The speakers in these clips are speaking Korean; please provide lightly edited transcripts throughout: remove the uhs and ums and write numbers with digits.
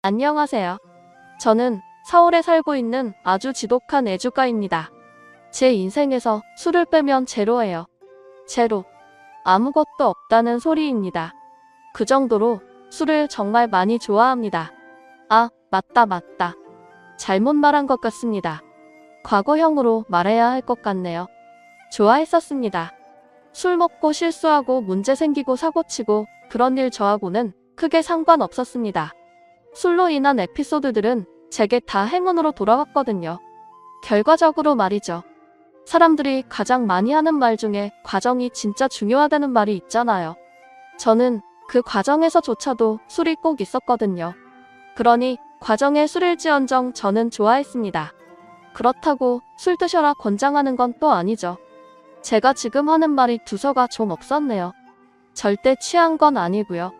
안녕하세요. 저는 서울에 살고 있는 아주 지독한 애주가입니다. 제 인생에서 술을 빼면 제로예요. 제로. 아무것도 없다는 소리입니다. 그 정도로 술을 정말 많이 좋아합니다. 아, 맞다. 잘못 말한 것 같습니다. 과거형으로 말해야 할 것 같네요. 좋아했었습니다. 술 먹고 실수하고 문제 생기고 사고치고 그런 일 저하고는 크게 상관없었습니다. 술로 인한 에피소드들은 제게 다 행운으로 돌아왔거든요. 결과적으로 말이죠. 사람들이 가장 많이 하는 말 중에 과정이 진짜 중요하다는 말이 있잖아요. 저는 그 과정에서조차도 술이 꼭 있었거든요. 그러니 과정에 술일지언정 저는 좋아했습니다. 그렇다고 술 드셔라 권장하는 건 또 아니죠. 제가 지금 하는 말이 두서가 좀 없었네요. 절대 취한 건 아니고요.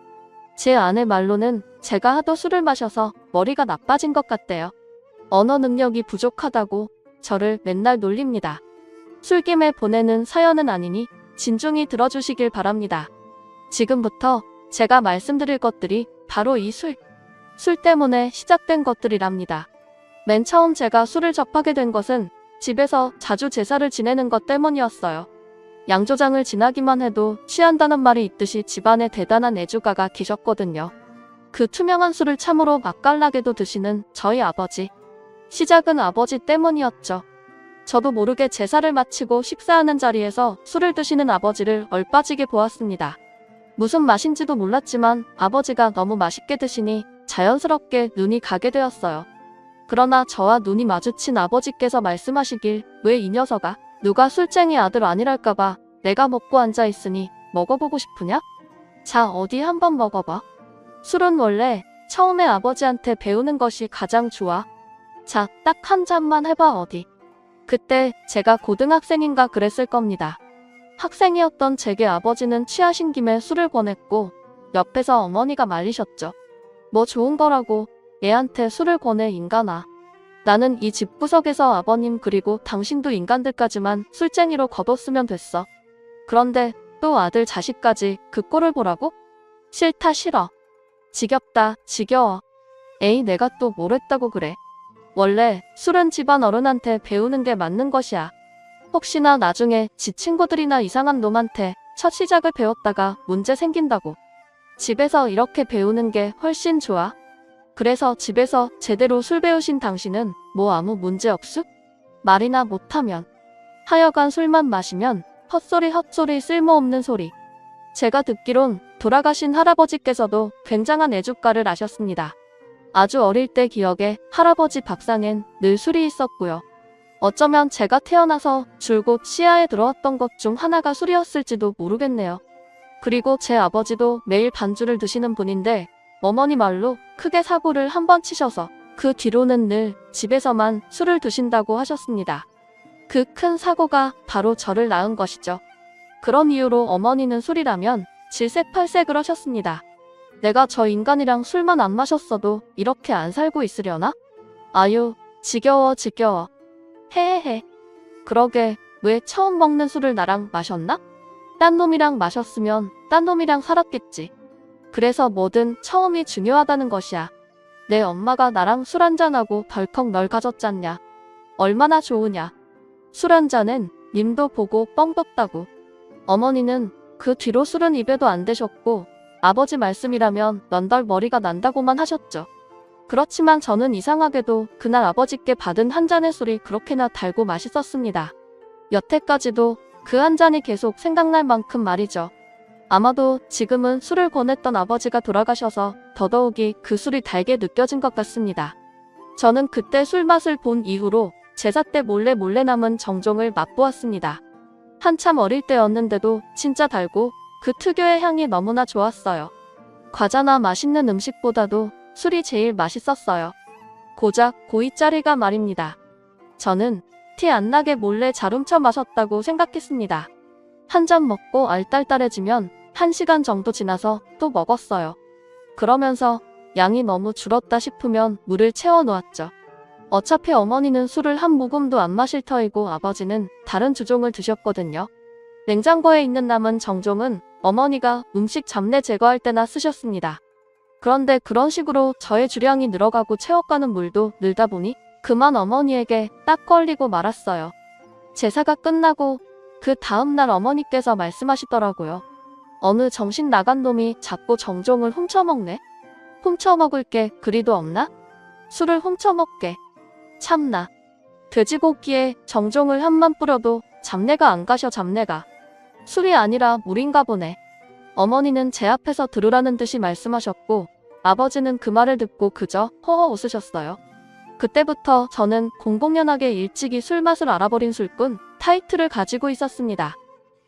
제 아내 말로는 제가 하도 술을 마셔서 머리가 나빠진 것 같대요. 언어 능력이 부족하다고 저를 맨날 놀립니다. 술김에 보내는 사연은 아니니 진중히 들어주시길 바랍니다. 지금부터 제가 말씀드릴 것들이 바로 이 술 때문에 시작된 것들이랍니다. 맨 처음 제가 술을 접하게 된 것은 집에서 자주 제사를 지내는 것 때문이었어요. 양조장을 지나기만 해도 취한다는 말이 있듯이 집안에 대단한 애주가가 계셨거든요. 그 투명한 술을 참으로 맛깔나게도 드시는 저희 아버지. 시작은 아버지 때문이었죠. 저도 모르게 제사를 마치고 식사하는 자리에서 술을 드시는 아버지를 얼빠지게 보았습니다. 무슨 맛인지도 몰랐지만 아버지가 너무 맛있게 드시니 자연스럽게 눈이 가게 되었어요. 그러나 저와 눈이 마주친 아버지께서 말씀하시길, 왜 이 녀석아? 누가 술쟁이 아들 아니랄까봐 내가 먹고 앉아있으니 먹어보고 싶으냐? 자, 어디 한번 먹어봐. 술은 원래 처음에 아버지한테 배우는 것이 가장 좋아. 자, 딱 한 잔만 해봐 어디. 그때 제가 고등학생인가 그랬을 겁니다. 학생이었던 제게 아버지는 취하신 김에 술을 권했고 옆에서 어머니가 말리셨죠. 뭐 좋은 거라고 애한테 술을 권해 인간아. 나는 이 집구석에서 아버님 그리고 당신도 인간들까지만 술쟁이로 거뒀으면 됐어. 그런데 또 아들 자식까지 그 꼴을 보라고? 싫다 싫어. 지겹다 지겨워. 에이 내가 또 뭘 했다고 그래. 원래 술은 집안 어른한테 배우는 게 맞는 것이야. 혹시나 나중에 지 친구들이나 이상한 놈한테 첫 시작을 배웠다가 문제 생긴다고. 집에서 이렇게 배우는 게 훨씬 좋아. 그래서 집에서 제대로 술 배우신 당신은 뭐 아무 문제 없수? 말이나 못하면. 하여간 술만 마시면 헛소리 쓸모없는 소리. 제가 듣기론 돌아가신 할아버지께서도 굉장한 애주가를 아셨습니다. 아주 어릴 때 기억에 할아버지 밥상엔 늘 술이 있었고요. 어쩌면 제가 태어나서 줄곧 시야에 들어왔던 것 중 하나가 술이었을지도 모르겠네요. 그리고 제 아버지도 매일 반주를 드시는 분인데 어머니 말로 크게 사고를 한 번 치셔서 그 뒤로는 늘 집에서만 술을 드신다고 하셨습니다. 그 큰 사고가 바로 저를 낳은 것이죠. 그런 이유로 어머니는 술이라면 질색팔색을 하셨습니다. 내가 저 인간이랑 술만 안 마셨어도 이렇게 안 살고 있으려나? 아유, 지겨워. 헤헤헤. 그러게 왜 처음 먹는 술을 나랑 마셨나? 딴 놈이랑 마셨으면 딴 놈이랑 살았겠지. 그래서 뭐든 처음이 중요하다는 것이야. 내 엄마가 나랑 술 한잔하고 덜컥 널 가졌잖냐. 얼마나 좋으냐. 술 한잔엔 님도 보고 뻥 떴다고. 어머니는 그 뒤로 술은 입에도 안 대셨고 아버지 말씀이라면 넌덜 머리가 난다고만 하셨죠. 그렇지만 저는 이상하게도 그날 아버지께 받은 한 잔의 술이 그렇게나 달고 맛있었습니다. 여태까지도 그 한 잔이 계속 생각날 만큼 말이죠. 아마도 지금은 술을 권했던 아버지가 돌아가셔서 더더욱이 그 술이 달게 느껴진 것 같습니다. 저는 그때 술 맛을 본 이후로 제사 때 몰래 남은 정종을 맛보았습니다. 한참 어릴 때였는데도 진짜 달고 그 특유의 향이 너무나 좋았어요. 과자나 맛있는 음식보다도 술이 제일 맛있었어요. 고작 고이짜리가 말입니다. 저는 티 안 나게 몰래 잘 훔쳐 마셨다고 생각했습니다. 한 잔 먹고 알딸딸해지면 1시간 정도 지나서 또 먹었어요. 그러면서 양이 너무 줄었다 싶으면 물을 채워 놓았죠. 어차피 어머니는 술을 한 모금도 안 마실 터이고 아버지는 다른 주종을 드셨거든요. 냉장고에 있는 남은 정종은 어머니가 음식 잡내 제거할 때나 쓰셨습니다. 그런데 그런 식으로 저의 주량이 늘어가고 채워가는 물도 늘다 보니 그만 어머니에게 딱 걸리고 말았어요. 제사가 끝나고 그 다음날 어머니께서 말씀하시더라고요. 어느 정신 나간 놈이 자꾸 정종을 훔쳐먹네? 훔쳐먹을 게 그리도 없나? 술을 훔쳐먹게. 참나. 돼지고기에 정종을 한만 뿌려도 잡내가 안 가셔 잡내가. 술이 아니라 물인가 보네. 어머니는 제 앞에서 들으라는 듯이 말씀하셨고 아버지는 그 말을 듣고 그저 허허 웃으셨어요. 그때부터 저는 공공연하게 일찍이 술맛을 알아버린 술꾼 타이틀을 가지고 있었습니다.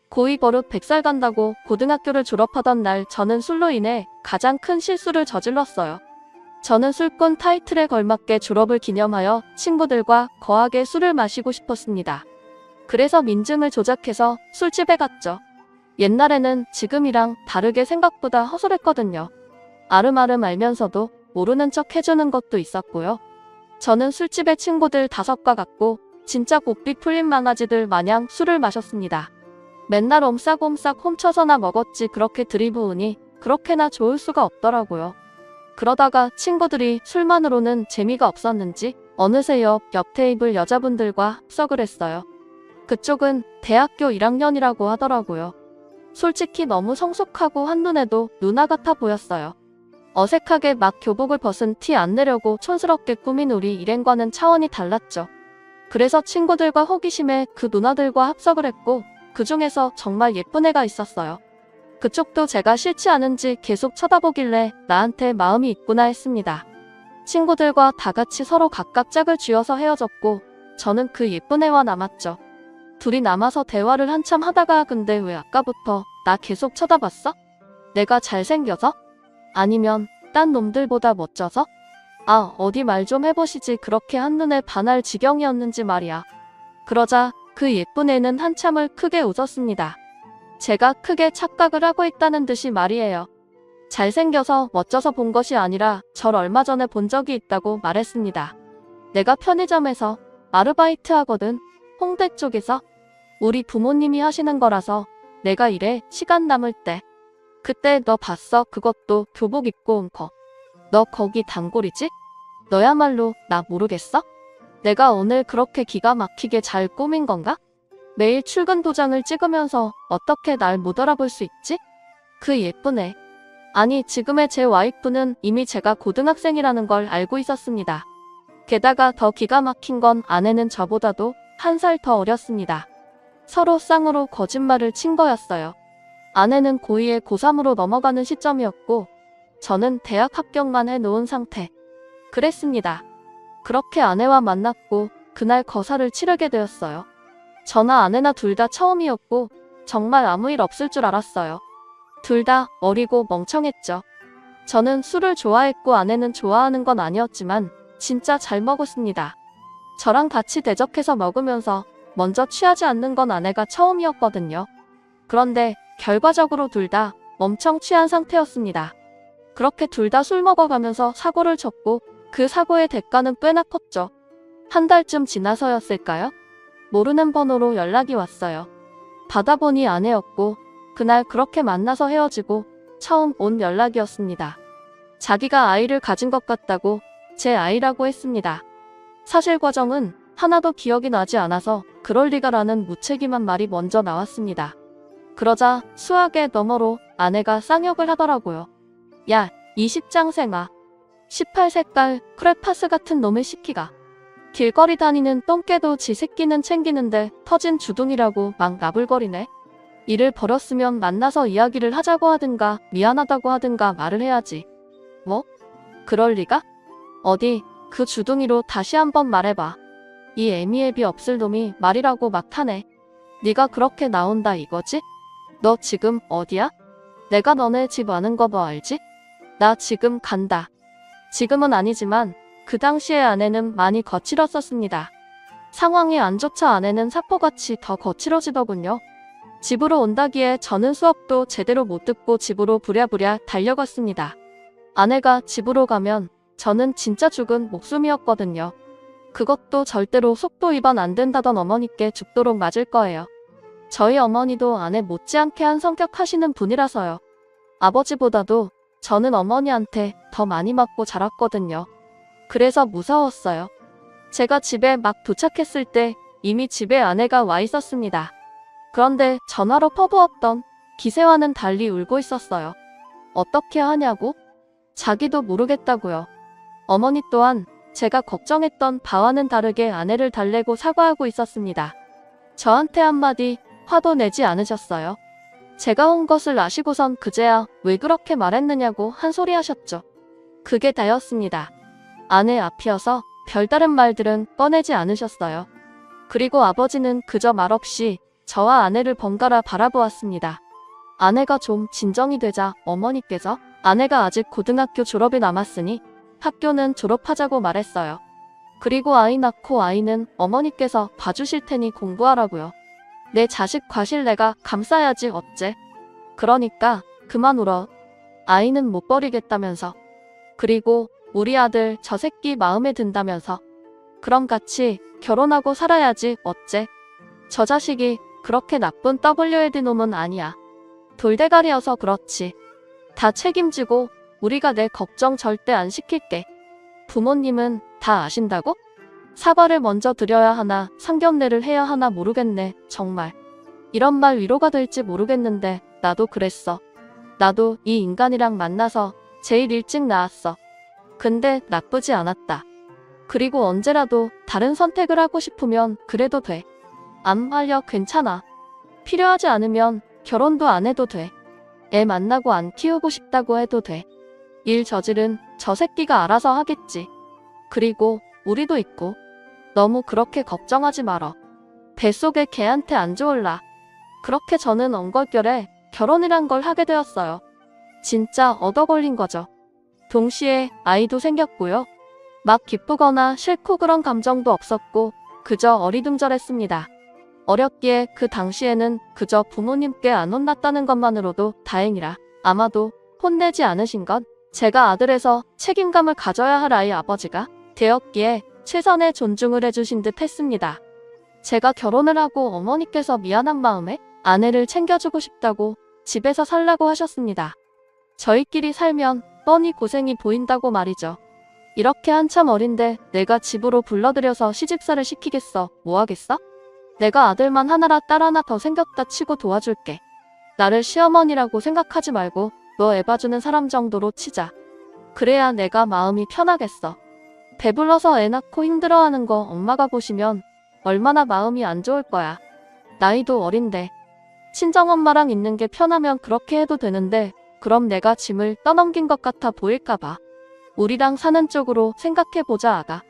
고2 버릇 100살 간다고 고등학교를 졸업하던 날 저는 술로 인해 가장 큰 실수를 저질렀어요. 저는 술꾼 타이틀에 걸맞게 졸업을 기념하여 친구들과 거하게 술을 마시고 싶었습니다. 그래서 민증을 조작해서 술집에 갔죠. 옛날에는 지금이랑 다르게 생각보다 허술했거든요. 아름아름 알면서도 모르는 척 해주는 것도 있었고요. 저는 술집에 친구들 5과 같고 진짜 곱비 풀린 망아지들 마냥 술을 마셨습니다. 맨날 옴싹옴싹 훔쳐서나 먹었지 그렇게 들이부으니 그렇게나 좋을 수가 없더라고요. 그러다가 친구들이 술만으로는 재미가 없었는지 어느새 옆 테이블 여자분들과 합석을 했어요. 그쪽은 대학교 1학년이라고 하더라고요. 솔직히 너무 성숙하고 한눈에도 누나 같아 보였어요. 어색하게 막 교복을 벗은 티 안 내려고 촌스럽게 꾸민 우리 일행과는 차원이 달랐죠. 그래서 친구들과 호기심에 그 누나들과 합석을 했고 그 중에서 정말 예쁜 애가 있었어요. 그쪽도 제가 싫지 않은지 계속 쳐다보길래 나한테 마음이 있구나 했습니다. 친구들과 다 같이 서로 각각 짝을 쥐어서 헤어졌고 저는 그 예쁜 애와 남았죠. 둘이 남아서 대화를 한참 하다가 근데 왜 아까부터 나 계속 쳐다봤어? 내가 잘생겨서? 아니면 딴 놈들보다 멋져서? 아, 어디 말 좀 해보시지 그렇게 한눈에 반할 지경이었는지 말이야. 그러자 그 예쁜 애는 한참을 크게 웃었습니다. 제가 크게 착각을 하고 있다는 듯이 말이에요. 잘생겨서 멋져서 본 것이 아니라 절 얼마 전에 본 적이 있다고 말했습니다. 내가 편의점에서 아르바이트 하거든. 홍대 쪽에서. 우리 부모님이 하시는 거라서 내가 일해 시간 남을 때. 그때 너 봤어? 그것도 교복 입고 온 거. 너 거기 단골이지? 너야말로 나 모르겠어? 내가 오늘 그렇게 기가 막히게 잘 꾸민 건가? 매일 출근 도장을 찍으면서 어떻게 날 못 알아볼 수 있지? 그 예쁜 애. 아니 지금의 제 와이프는 이미 제가 고등학생이라는 걸 알고 있었습니다. 게다가 더 기가 막힌 건 아내는 저보다도 1살 더 어렸습니다. 서로 쌍으로 거짓말을 친 거였어요. 아내는 고2에 고3으로 넘어가는 시점이었고 저는 대학 합격만 해놓은 상태. 그랬습니다. 그렇게 아내와 만났고 그날 거사를 치르게 되었어요. 저나 아내나 둘 다 처음이었고 정말 아무 일 없을 줄 알았어요. 둘 다 어리고 멍청했죠. 저는 술을 좋아했고 아내는 좋아하는 건 아니었지만 진짜 잘 먹었습니다. 저랑 같이 대적해서 먹으면서 먼저 취하지 않는 건 아내가 처음이었거든요. 그런데 결과적으로 둘 다 엄청 취한 상태였습니다. 그렇게 둘 다 술 먹어가면서 사고를 쳤고 그 사고의 대가는 꽤나 컸죠. 1달쯤 지나서였을까요? 모르는 번호로 연락이 왔어요. 받아보니 아내였고 그날 그렇게 만나서 헤어지고 처음 온 연락이었습니다. 자기가 아이를 가진 것 같다고 제 아이라고 했습니다. 사실 과정은 하나도 기억이 나지 않아서 그럴 리가라는 무책임한 말이 먼저 나왔습니다. 그러자 수학의 너머로 아내가 쌍욕을 하더라고요. 야, 20장생아. 18색깔 크레파스 같은 놈의 시키가. 길거리 다니는 똥개도 지 새끼는 챙기는데 터진 주둥이라고 막 나불거리네. 일을 벌였으면 만나서 이야기를 하자고 하든가 미안하다고 하든가 말을 해야지. 뭐? 그럴 리가? 어디 그 주둥이로 다시 한번 말해봐. 이 애미애비 없을 놈이 말이라고 막 타네. 네가 그렇게 나온다 이거지? 너 지금 어디야? 내가 너네 집 아는 거 너 알지? 나 지금 간다. 지금은 아니지만 그 당시에 아내는 많이 거칠었었습니다. 상황이 안 좋자 아내는 사포같이 더 거칠어지더군요. 집으로 온다기에 저는 수업도 제대로 못 듣고 집으로 부랴부랴 달려갔습니다. 아내가 집으로 가면 저는 진짜 죽은 목숨이었거든요. 그것도 절대로 속도 위반 안 된다던 어머니께 죽도록 맞을 거예요. 저희 어머니도 아내 못지않게 한 성격 하시는 분이라서요. 아버지보다도 저는 어머니한테 더 많이 맞고 자랐거든요. 그래서 무서웠어요. 제가 집에 막 도착했을 때 이미 집에 아내가 와 있었습니다. 그런데 전화로 퍼부었던 기세와는 달리 울고 있었어요. 어떻게 하냐고? 자기도 모르겠다고요. 어머니 또한 제가 걱정했던 바와는 다르게 아내를 달래고 사과하고 있었습니다. 저한테 한마디 화도 내지 않으셨어요. 제가 온 것을 아시고선 그제야 왜 그렇게 말했느냐고 한 소리 하셨죠. 그게 다였습니다. 아내 앞이어서 별다른 말들은 꺼내지 않으셨어요. 그리고 아버지는 그저 말없이 저와 아내를 번갈아 바라보았습니다. 아내가 좀 진정이 되자 어머니께서 아내가 아직 고등학교 졸업이 남았으니 학교는 졸업하자고 말했어요. 그리고 아이 낳고 아이는 어머니께서 봐주실 테니 공부하라고요. 내 자식 과실 내가 감싸야지 어째. 그러니까 그만 울어. 아이는 못 버리겠다면서. 그리고 우리 아들 저 새끼 마음에 든다면서. 그럼 같이 결혼하고 살아야지 어째. 저 자식이 그렇게 나쁜 WLD 놈은 아니야. 돌대가리여서 그렇지. 다 책임지고 우리가 내 걱정 절대 안 시킬게. 부모님은 다 아신다고? 사과를 먼저 드려야 하나 상견례를 해야 하나 모르겠네 정말. 이런 말 위로가 될지 모르겠는데 나도 그랬어. 나도 이 인간이랑 만나서 제일 일찍 낳았어. 근데 나쁘지 않았다. 그리고 언제라도 다른 선택을 하고 싶으면 그래도 돼. 안 말려 괜찮아. 필요하지 않으면 결혼도 안 해도 돼. 애 만나고 안 키우고 싶다고 해도 돼. 일 저질은 저 새끼가 알아서 하겠지. 그리고 우리도 있고. 너무 그렇게 걱정하지 말어. 뱃속에 걔한테 안 좋을라. 그렇게 저는 엉걸결에 결혼이란 걸 하게 되었어요. 진짜 얻어 걸린 거죠. 동시에 아이도 생겼고요. 막 기쁘거나 싫고 그런 감정도 없었고 그저 어리둥절했습니다. 어렸기에 그 당시에는 그저 부모님께 안 혼났다는 것만으로도 다행이라. 아마도 혼내지 않으신 건 제가 아들에서 책임감을 가져야 할 아이 아버지가 되었기에 최선의 존중을 해주신 듯 했습니다. 제가 결혼을 하고 어머니께서 미안한 마음에 아내를 챙겨주고 싶다고 집에서 살라고 하셨습니다. 저희끼리 살면 뻔히 고생이 보인다고 말이죠. 이렇게 한참 어린데 내가 집으로 불러들여서 시집살을 시키겠어. 뭐하겠어? 내가 아들만 하나라 딸 하나 더 생겼다 치고 도와줄게. 나를 시어머니라고 생각하지 말고 너 애 봐주는 사람 정도로 치자. 그래야 내가 마음이 편하겠어. 배불러서 애 낳고 힘들어하는 거 엄마가 보시면 얼마나 마음이 안 좋을 거야. 나이도 어린데. 친정엄마랑 있는 게 편하면 그렇게 해도 되는데 그럼 내가 짐을 떠넘긴 것 같아 보일까봐. 우리랑 사는 쪽으로 생각해보자 아가.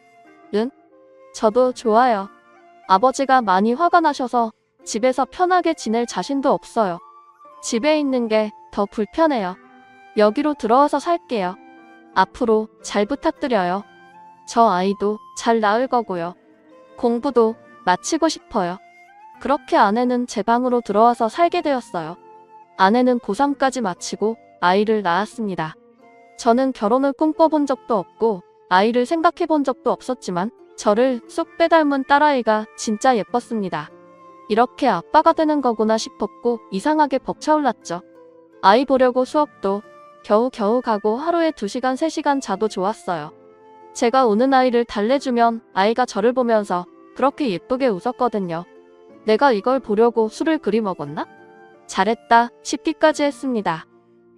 응? 저도 좋아요. 아버지가 많이 화가 나셔서 집에서 편하게 지낼 자신도 없어요. 집에 있는 게 더 불편해요. 여기로 들어와서 살게요. 앞으로 잘 부탁드려요. 저 아이도 잘 낳을 거고요. 공부도 마치고 싶어요. 그렇게 아내는 제 방으로 들어와서 살게 되었어요. 아내는 고3까지 마치고 아이를 낳았습니다. 저는 결혼을 꿈꿔본 적도 없고 아이를 생각해 본 적도 없었지만 저를 쏙 빼닮은 딸아이가 진짜 예뻤습니다. 이렇게 아빠가 되는 거구나 싶었고 이상하게 벅차올랐죠. 아이 보려고 수업도 겨우겨우 가고 하루에 2시간 3시간 자도 좋았어요. 제가 우는 아이를 달래주면 아이가 저를 보면서 그렇게 예쁘게 웃었거든요. 내가 이걸 보려고 술을 그리 먹었나? 잘했다 싶기까지 했습니다.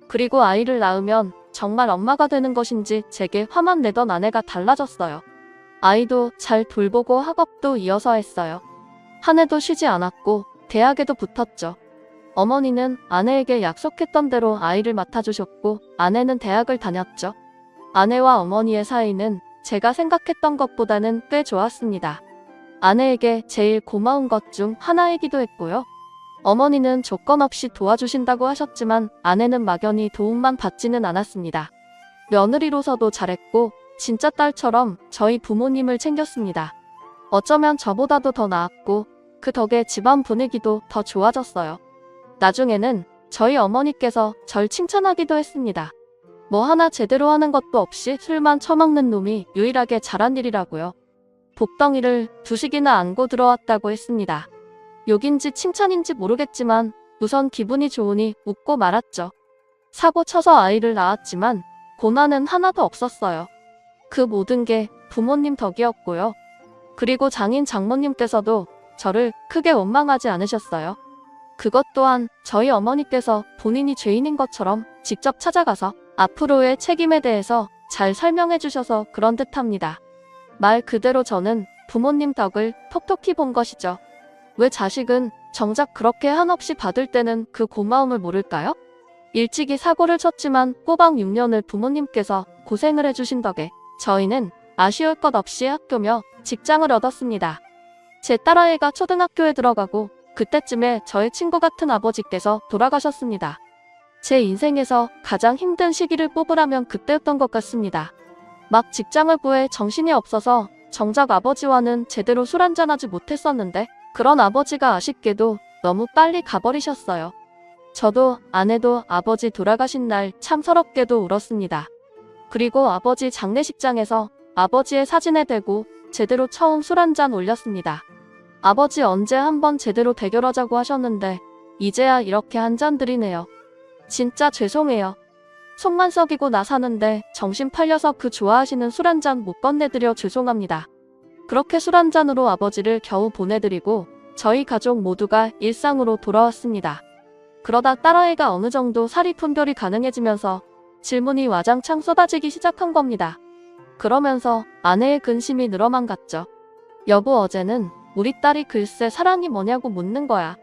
그리고 아이를 낳으면 정말 엄마가 되는 것인지 제게 화만 내던 아내가 달라졌어요. 아이도 잘 돌보고 학업도 이어서 했어요. 한 해도 쉬지 않았고 대학에도 붙었죠. 어머니는 아내에게 약속했던 대로 아이를 맡아주셨고 아내는 대학을 다녔죠. 아내와 어머니의 사이는 제가 생각했던 것보다는 꽤 좋았습니다. 아내에게 제일 고마운 것 중 하나이기도 했고요. 어머니는 조건 없이 도와주신다고 하셨지만 아내는 막연히 도움만 받지는 않았습니다. 며느리로서도 잘했고 진짜 딸처럼 저희 부모님을 챙겼습니다. 어쩌면 저보다도 더 나았고 그 덕에 집안 분위기도 더 좋아졌어요. 나중에는 저희 어머니께서 절 칭찬하기도 했습니다. 뭐 하나 제대로 하는 것도 없이 술만 처먹는 놈이 유일하게 잘한 일이라고요. 복덩이를 2식이나 안고 들어왔다고 했습니다. 욕인지 칭찬인지 모르겠지만 우선 기분이 좋으니 웃고 말았죠. 사고 쳐서 아이를 낳았지만 고난은 하나도 없었어요. 그 모든 게 부모님 덕이었고요. 그리고 장인 장모님께서도 저를 크게 원망하지 않으셨어요. 그것 또한 저희 어머니께서 본인이 죄인인 것처럼 직접 찾아가서 앞으로의 책임에 대해서 잘 설명해 주셔서 그런 듯합니다. 말 그대로 저는 부모님 덕을 톡톡히 본 것이죠. 왜 자식은 정작 그렇게 한없이 받을 때는 그 고마움을 모를까요? 일찍이 사고를 쳤지만 꼬박 6년을 부모님께서 고생을 해주신 덕에 저희는 아쉬울 것 없이 학교며 직장을 얻었습니다. 제 딸아이가 초등학교에 들어가고 그때쯤에 저의 친구 같은 아버지께서 돌아가셨습니다. 제 인생에서 가장 힘든 시기를 뽑으라면 그때였던 것 같습니다. 막 직장을 구해 정신이 없어서 정작 아버지와는 제대로 술 한잔하지 못했었는데 그런 아버지가 아쉽게도 너무 빨리 가버리셨어요. 저도 아내도 아버지 돌아가신 날 참 서럽게도 울었습니다. 그리고 아버지 장례식장에서 아버지의 사진에 대고 제대로 처음 술 한잔 올렸습니다. 아버지 언제 한번 제대로 대결하자고 하셨는데 이제야 이렇게 한 잔 드리네요. 진짜 죄송해요. 속만 썩이고 나 사는데 정신 팔려서 그 좋아하시는 술 한 잔 못 건네드려 죄송합니다. 그렇게 술 한 잔으로 아버지를 겨우 보내드리고 저희 가족 모두가 일상으로 돌아왔습니다. 그러다 딸아이가 어느 정도 사리 분별이 가능해지면서 질문이 와장창 쏟아지기 시작한 겁니다. 그러면서 아내의 근심이 늘어만 갔죠. 여보, 어제는 우리 딸이 글쎄 사랑이 뭐냐고 묻는 거야.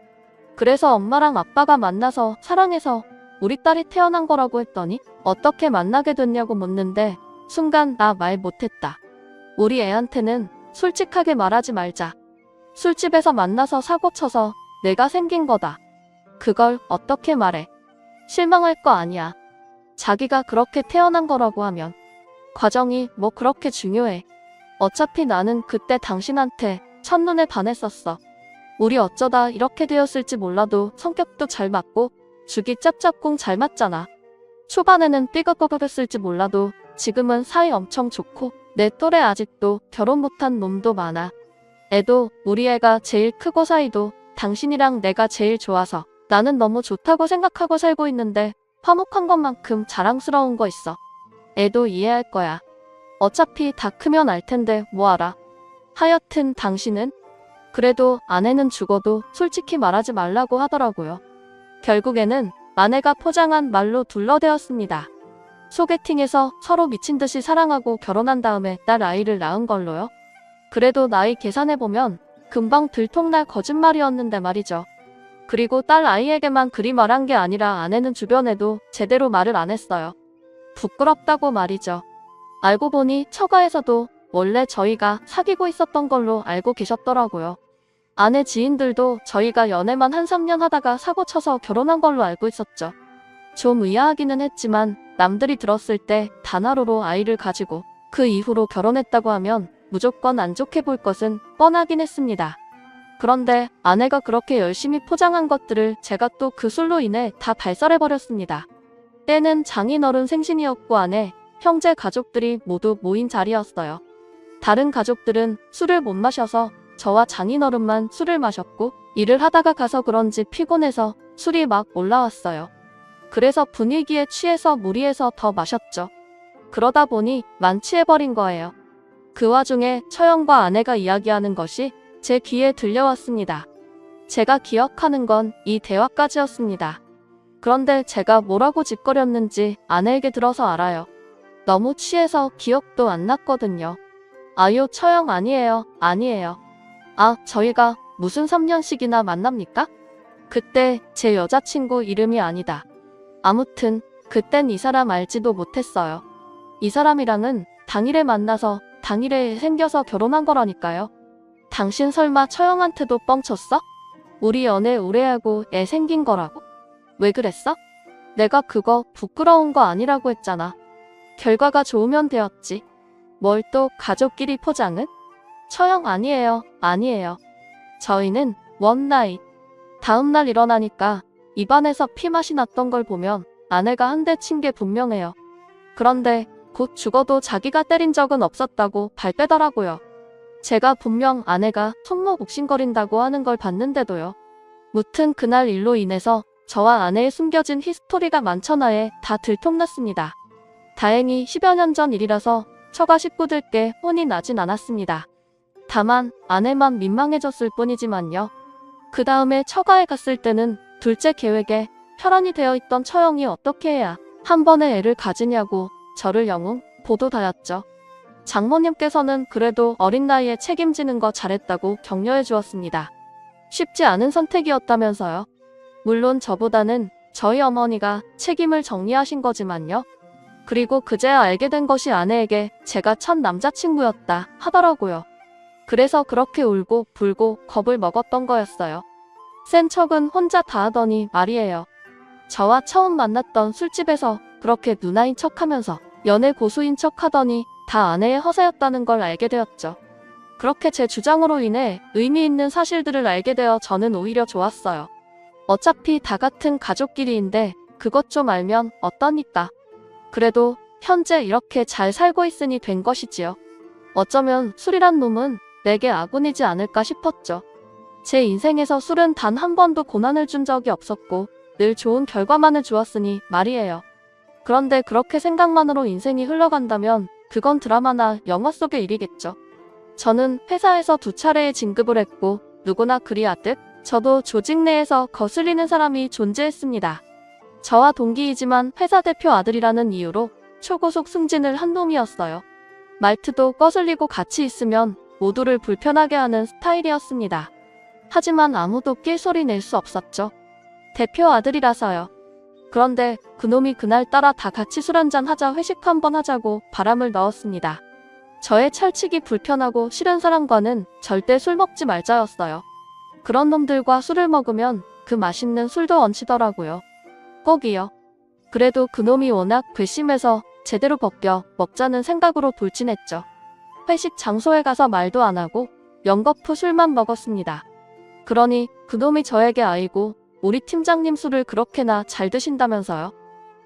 그래서 엄마랑 아빠가 만나서 사랑해서 우리 딸이 태어난 거라고 했더니 어떻게 만나게 됐냐고 묻는데 순간 나 말 못했다. 우리 애한테는 솔직하게 말하지 말자. 술집에서 만나서 사고 쳐서 내가 생긴 거다. 그걸 어떻게 말해? 실망할 거 아니야. 자기가 그렇게 태어난 거라고 하면 과정이 뭐 그렇게 중요해. 어차피 나는 그때 당신한테 첫눈에 반했었어. 우리 어쩌다 이렇게 되었을지 몰라도 성격도 잘 맞고 죽이 짝짝꿍 잘 맞잖아. 초반에는 삐걱삐걱했을지 몰라도 지금은 사이 엄청 좋고 내 또래 아직도 결혼 못한 놈도 많아. 애도 우리 애가 제일 크고 사이도 당신이랑 내가 제일 좋아서 나는 너무 좋다고 생각하고 살고 있는데 화목한 것만큼 자랑스러운 거 있어. 애도 이해할 거야. 어차피 다 크면 알 텐데 뭐 알아. 하여튼 당신은? 그래도 아내는 죽어도 솔직히 말하지 말라고 하더라고요. 결국에는 아내가 포장한 말로 둘러대었습니다. 소개팅에서 서로 미친 듯이 사랑하고 결혼한 다음에 딸 아이를 낳은 걸로요. 그래도 나이 계산해보면 금방 들통날 거짓말이었는데 말이죠. 그리고 딸 아이에게만 그리 말한 게 아니라 아내는 주변에도 제대로 말을 안 했어요. 부끄럽다고 말이죠. 알고 보니 처가에서도 원래 저희가 사귀고 있었던 걸로 알고 계셨더라고요. 아내 지인들도 저희가 연애만 한 3년 하다가 사고 쳐서 결혼한 걸로 알고 있었죠. 좀 의아하기는 했지만 남들이 들었을 때 단하루로 아이를 가지고 그 이후로 결혼했다고 하면 무조건 안 좋게 볼 것은 뻔하긴 했습니다. 그런데 아내가 그렇게 열심히 포장한 것들을 제가 또 그 술로 인해 다 발설해버렸습니다. 때는 장인어른 생신이었고 아내, 형제 가족들이 모두 모인 자리였어요. 다른 가족들은 술을 못 마셔서 저와 장인어른만 술을 마셨고 일을 하다가 가서 그런지 피곤해서 술이 막 올라왔어요. 그래서 분위기에 취해서 무리해서 더 마셨죠. 그러다 보니 만취해버린 거예요. 그 와중에 처형과 아내가 이야기하는 것이 제 귀에 들려왔습니다. 제가 기억하는 건 이 대화까지였습니다. 그런데 제가 뭐라고 짓거렸는지 아내에게 들어서 알아요. 너무 취해서 기억도 안 났거든요. 아유, 처형 아니에요. 아니에요. 아, 저희가 무슨 3년씩이나 만납니까? 그때 제 여자친구 이름이 아니다. 아무튼 그땐 이 사람 알지도 못했어요. 이 사람이랑은 당일에 만나서 당일에 생겨서 결혼한 거라니까요. 당신 설마 처형한테도 뻥쳤어? 우리 연애 오래 하고 애 생긴 거라고? 왜 그랬어? 내가 그거 부끄러운 거 아니라고 했잖아. 결과가 좋으면 되었지. 뭘 또 가족끼리 포장은? 처형 아니에요. 아니에요. 저희는 원나잇. 다음날 일어나니까 입안에서 피맛이 났던 걸 보면 아내가 한 대 친 게 분명해요. 그런데 곧 죽어도 자기가 때린 적은 없었다고 발 빼더라고요. 제가 분명 아내가 손목 욱신거린다고 하는 걸 봤는데도요. 무튼 그날 일로 인해서 저와 아내의 숨겨진 히스토리가 만천하에 다 들통났습니다. 다행히 10여 년 전 일이라서 처가 식구들께 혼이 나진 않았습니다. 다만 아내만 민망해졌을 뿐이지만요. 그 다음에 처가에 갔을 때는 둘째 계획에 혈안이 되어 있던 처형이 어떻게 해야 한 번에 애를 가지냐고 저를 영웅 보도다였죠. 장모님께서는 그래도 어린 나이에 책임지는 거 잘했다고 격려해 주었습니다. 쉽지 않은 선택이었다면서요. 물론 저보다는 저희 어머니가 책임을 정리하신 거지만요. 그리고 그제야 알게 된 것이 아내에게 제가 첫 남자친구였다 하더라고요. 그래서 그렇게 울고 불고 겁을 먹었던 거였어요. 센 척은 혼자 다 하더니 말이에요. 저와 처음 만났던 술집에서 그렇게 누나인 척하면서 연애 고수인 척하더니 다 아내의 허세였다는 걸 알게 되었죠. 그렇게 제 주장으로 인해 의미 있는 사실들을 알게 되어 저는 오히려 좋았어요. 어차피 다 같은 가족끼리인데 그것 좀 알면 어떠니까. 그래도 현재 이렇게 잘 살고 있으니 된 것이지요. 어쩌면 술이란 놈은 내게 아군이지 않을까 싶었죠. 제 인생에서 술은 단 한 번도 고난을 준 적이 없었고 늘 좋은 결과만을 주었으니 말이에요. 그런데 그렇게 생각만으로 인생이 흘러간다면 그건 드라마나 영화 속의 일이겠죠. 저는 회사에서 2차례의 진급을 했고 누구나 그리하듯 저도 조직 내에서 거슬리는 사람이 존재했습니다. 저와 동기이지만 회사 대표 아들이라는 이유로 초고속 승진을 한 놈이었어요. 말투도 거슬리고 같이 있으면 모두를 불편하게 하는 스타일이었습니다. 하지만 아무도 낄소리 낼 수 없었죠. 대표 아들이라서요. 그런데 그놈이 그날따라 다 같이 술 한잔 하자 회식 한번 하자고 바람을 넣었습니다. 저의 철칙이 불편하고 싫은 사람과는 절대 술 먹지 말자였어요. 그런 놈들과 술을 먹으면 그 맛있는 술도 얹히더라고요. 꼭이요. 그래도 그놈이 워낙 괘씸해서 제대로 벗겨 먹자는 생각으로 돌진했죠. 회식 장소에 가서 말도 안 하고 연거푸 술만 먹었습니다. 그러니 그놈이 저에게 아이고 우리 팀장님 술을 그렇게나 잘 드신다면서요.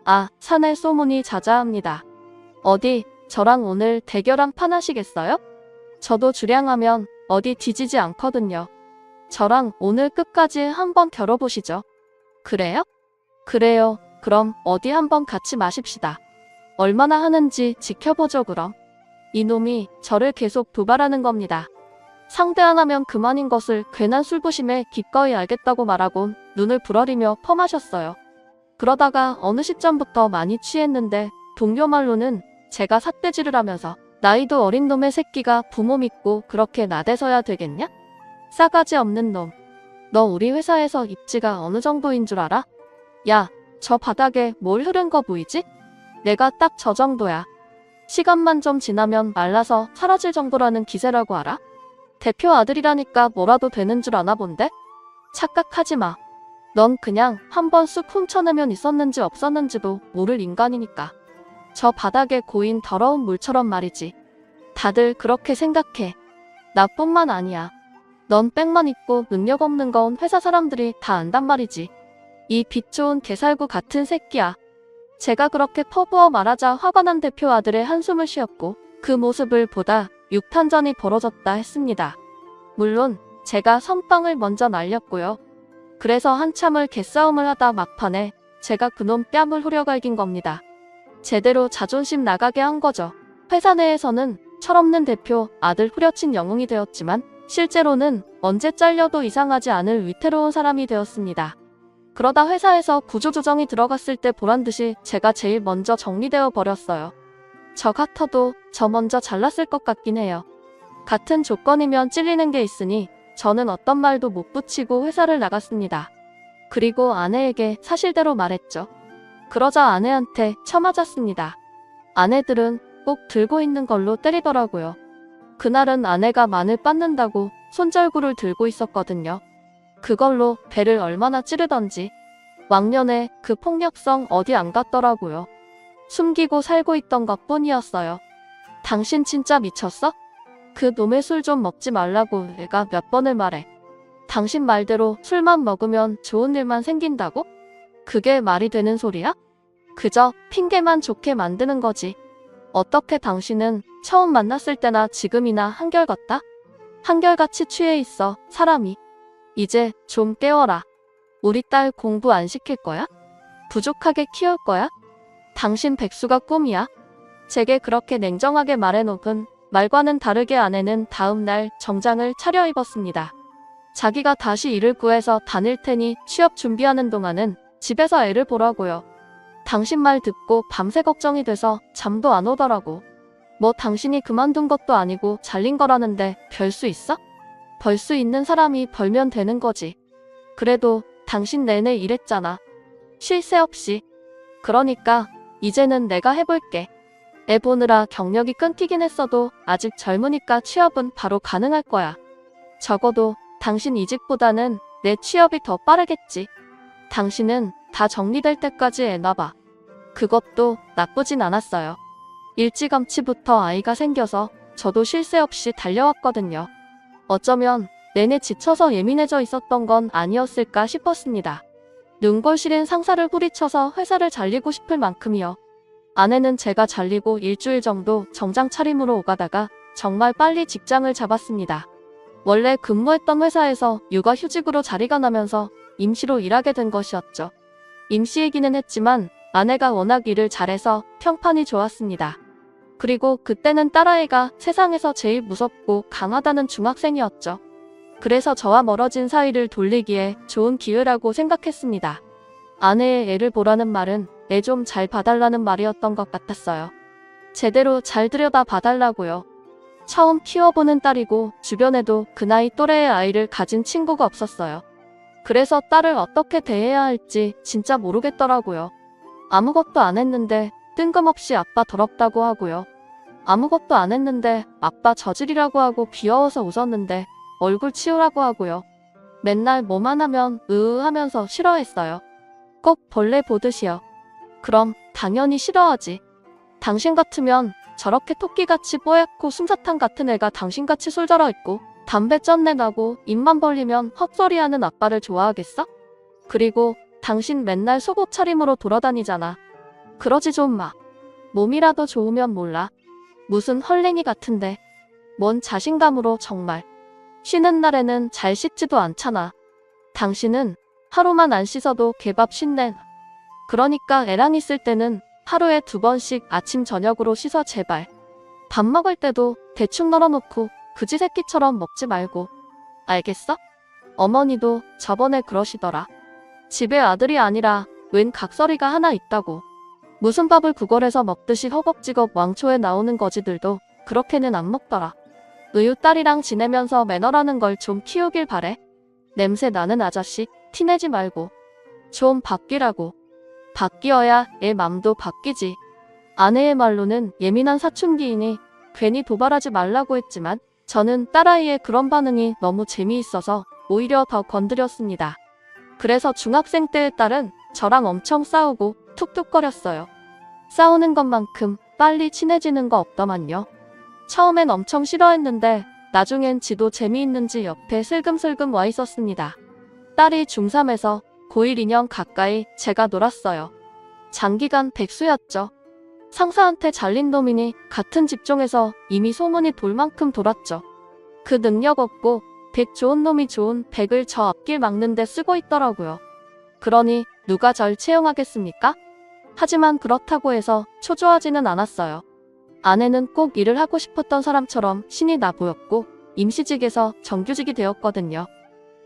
아, 사내 소문이 자자합니다. 어디 저랑 오늘 대결 한 판 하시겠어요? 저도 주량하면 어디 뒤지지 않거든요. 저랑 오늘 끝까지 한번 겨뤄보시죠. 그래요? 그래요. 그럼 어디 한번 같이 마십시다. 얼마나 하는지 지켜보죠 그럼. 이놈이 저를 계속 도발하는 겁니다. 상대 하나면 그만인 것을 괜한 술부심에 기꺼이 알겠다고 말하곤 눈을 부러리며 퍼마셨어요. 그러다가 어느 시점부터 많이 취했는데 동료 말로는 제가 삿대질을 하면서 나이도 어린 놈의 새끼가 부모 믿고 그렇게 나대서야 되겠냐? 싸가지 없는 놈. 너 우리 회사에서 입지가 어느 정도인 줄 알아? 야, 저 바닥에 뭘 흐른 거 보이지? 내가 딱 저 정도야. 시간만 좀 지나면 말라서 사라질 정도라는 기세라고 알아? 대표 아들이라니까 뭐라도 되는 줄 아나 본데? 착각하지 마. 넌 그냥 한번 쑥 훔쳐내면 있었는지 없었는지도 모를 인간이니까. 저 바닥에 고인 더러운 물처럼 말이지. 다들 그렇게 생각해. 나뿐만 아니야. 넌 백만 있고 능력 없는 건 회사 사람들이 다 안단 말이지. 이 빛 좋은 개살구 같은 새끼야. 제가 그렇게 퍼부어 말하자 화가 난 대표 아들의 한숨을 쉬었고 그 모습을 보다 6탄전이 벌어졌다 했습니다. 물론 제가 선빵을 먼저 날렸고요. 그래서 한참을 개싸움을 하다 막판에 제가 그놈 뺨을 후려갈긴 겁니다. 제대로 자존심 나가게 한 거죠. 회사 내에서는 철없는 대표 아들 후려친 영웅이 되었지만 실제로는 언제 잘려도 이상하지 않을 위태로운 사람이 되었습니다. 그러다 회사에서 구조조정이 들어갔을 때 보란듯이 제가 제일 먼저 정리되어 버렸어요. 저 같아도 저 먼저 잘났을 것 같긴 해요. 같은 조건이면 찔리는 게 있으니 저는 어떤 말도 못 붙이고 회사를 나갔습니다. 그리고 아내에게 사실대로 말했죠. 그러자 아내한테 쳐맞았습니다. 아내들은 꼭 들고 있는 걸로 때리더라고요. 그날은 아내가 마늘 빻는다고 손절구를 들고 있었거든요. 그걸로 배를 얼마나 찌르던지. 왕년에 그 폭력성 어디 안 갔더라고요. 숨기고 살고 있던 것 뿐이었어요. 당신 진짜 미쳤어? 그 놈의 술 좀 먹지 말라고 내가 몇 번을 말해. 당신 말대로 술만 먹으면 좋은 일만 생긴다고? 그게 말이 되는 소리야? 그저 핑계만 좋게 만드는 거지. 어떻게 당신은 처음 만났을 때나 지금이나 한결같다? 한결같이 취해 있어, 사람이. 이제 좀 깨워라. 우리 딸 공부 안 시킬 거야? 부족하게 키울 거야? 당신 백수가 꿈이야? 제게 그렇게 냉정하게 말해놓은 말과는 다르게 아내는 다음 날 정장을 차려입었습니다. 자기가 다시 일을 구해서 다닐 테니 취업 준비하는 동안은 집에서 애를 보라고요. 당신 말 듣고 밤새 걱정이 돼서 잠도 안 오더라고. 뭐 당신이 그만둔 것도 아니고 잘린 거라는데 별 수 있어? 벌 수 있는 사람이 벌면 되는 거지. 그래도 당신 내내 일했잖아. 쉴 새 없이. 그러니까 이제는 내가 해볼게. 애 보느라 경력이 끊기긴 했어도 아직 젊으니까 취업은 바로 가능할 거야. 적어도 당신 이직보다는 내 취업이 더 빠르겠지. 당신은 다 정리될 때까지 애 놔봐. 그것도 나쁘진 않았어요. 일찌감치부터 아이가 생겨서 저도 쉴 새 없이 달려왔거든요. 어쩌면 내내 지쳐서 예민해져 있었던 건 아니었을까 싶었습니다. 눈꼴 시린 상사를 후리쳐서 회사를 잘리고 싶을 만큼이요. 아내는 제가 잘리고 일주일 정도 정장 차림으로 오가다가 정말 빨리 직장을 잡았습니다. 원래 근무했던 회사에서 육아휴직으로 자리가 나면서 임시로 일하게 된 것이었죠. 임시이기는 했지만 아내가 워낙 일을 잘해서 평판이 좋았습니다. 그리고 그때는 딸아이가 세상에서 제일 무섭고 강하다는 중학생이었죠. 그래서 저와 멀어진 사이를 돌리기에 좋은 기회라고 생각했습니다. 아내의 애를 보라는 말은 애 좀 잘 봐달라는 말이었던 것 같았어요. 제대로 잘 들여다 봐달라고요. 처음 키워보는 딸이고 주변에도 그 나이 또래의 아이를 가진 친구가 없었어요. 그래서 딸을 어떻게 대해야 할지 진짜 모르겠더라고요. 아무것도 안 했는데 뜬금없이 아빠 더럽다고 하고요. 아무것도 안 했는데 아빠 저질이라고 하고 귀여워서 웃었는데 얼굴 치우라고 하고요. 맨날 뭐만 하면 하면서 싫어했어요. 꼭 벌레 보듯이요. 그럼 당연히 싫어하지. 당신 같으면 저렇게 토끼같이 뽀얗고 솜사탕 같은 애가 당신같이 술저러 있고 담배 쩐내 나고 입만 벌리면 헛소리하는 아빠를 좋아하겠어? 그리고 당신 맨날 속옷 차림으로 돌아다니잖아. 그러지 좀 마. 몸이라도 좋으면 몰라. 무슨 헐랭이 같은데. 뭔 자신감으로 정말. 쉬는 날에는 잘 씻지도 않잖아. 당신은 하루만 안 씻어도 개밥 쉰내. 그러니까 애랑 있을 때는 하루에 2번씩 아침 저녁으로 씻어 제발. 밥 먹을 때도 대충 널어놓고 그지 새끼처럼 먹지 말고. 알겠어? 어머니도 저번에 그러시더라. 집에 아들이 아니라 웬 각설이가 하나 있다고. 무슨 밥을 구걸해서 먹듯이 허겁지겁 왕초에 나오는 거지들도 그렇게는 안 먹더라. 의유 딸이랑 지내면서 매너라는 걸 좀 키우길 바래. 냄새 나는 아저씨 티내지 말고. 좀 바뀌라고. 바뀌어야 애 맘도 바뀌지. 아내의 말로는 예민한 사춘기이니 괜히 도발하지 말라고 했지만 저는 딸아이의 그런 반응이 너무 재미있어서 오히려 더 건드렸습니다. 그래서 중학생 때의 딸은 저랑 엄청 싸우고 툭툭거렸어요. 싸우는 것만큼 빨리 친해지는 거 없더만요. 처음엔 엄청 싫어했는데 나중엔 지도 재미있는지 옆에 슬금슬금 와 있었습니다. 딸이 중3에서 고1 2년 가까이 제가 놀았어요. 장기간 백수였죠. 상사한테 잘린 놈이니 같은 직종에서 이미 소문이 돌 만큼 돌았죠. 그 능력 없고 백 좋은 놈이 좋은 백을 저 앞길 막는 데 쓰고 있더라고요. 그러니 누가 절 채용하겠습니까? 하지만 그렇다고 해서 초조하지는 않았어요. 아내는 꼭 일을 하고 싶었던 사람처럼 신이 나 보였고 임시직에서 정규직이 되었거든요.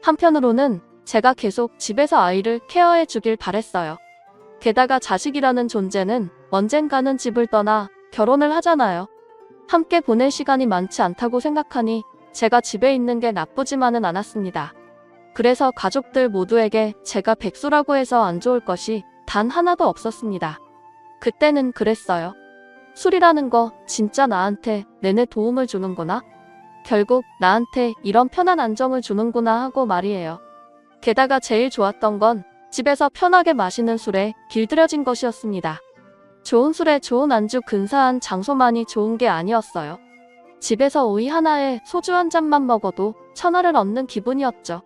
한편으로는 제가 계속 집에서 아이를 케어해 주길 바랬어요. 게다가 자식이라는 존재는 언젠가는 집을 떠나 결혼을 하잖아요. 함께 보낼 시간이 많지 않다고 생각하니 제가 집에 있는 게 나쁘지만은 않았습니다. 그래서 가족들 모두에게 제가 백수라고 해서 안 좋을 것이 단 하나도 없었습니다. 그때는 그랬어요. 술이라는 거 진짜 나한테 내내 도움을 주는구나. 결국 나한테 이런 편한 안정을 주는구나 하고 말이에요. 게다가 제일 좋았던 건 집에서 편하게 마시는 술에 길들여진 것이었습니다. 좋은 술에 좋은 안주 근사한 장소만이 좋은 게 아니었어요. 집에서 오이 하나에 소주 한 잔만 먹어도 천하를 얻는 기분이었죠.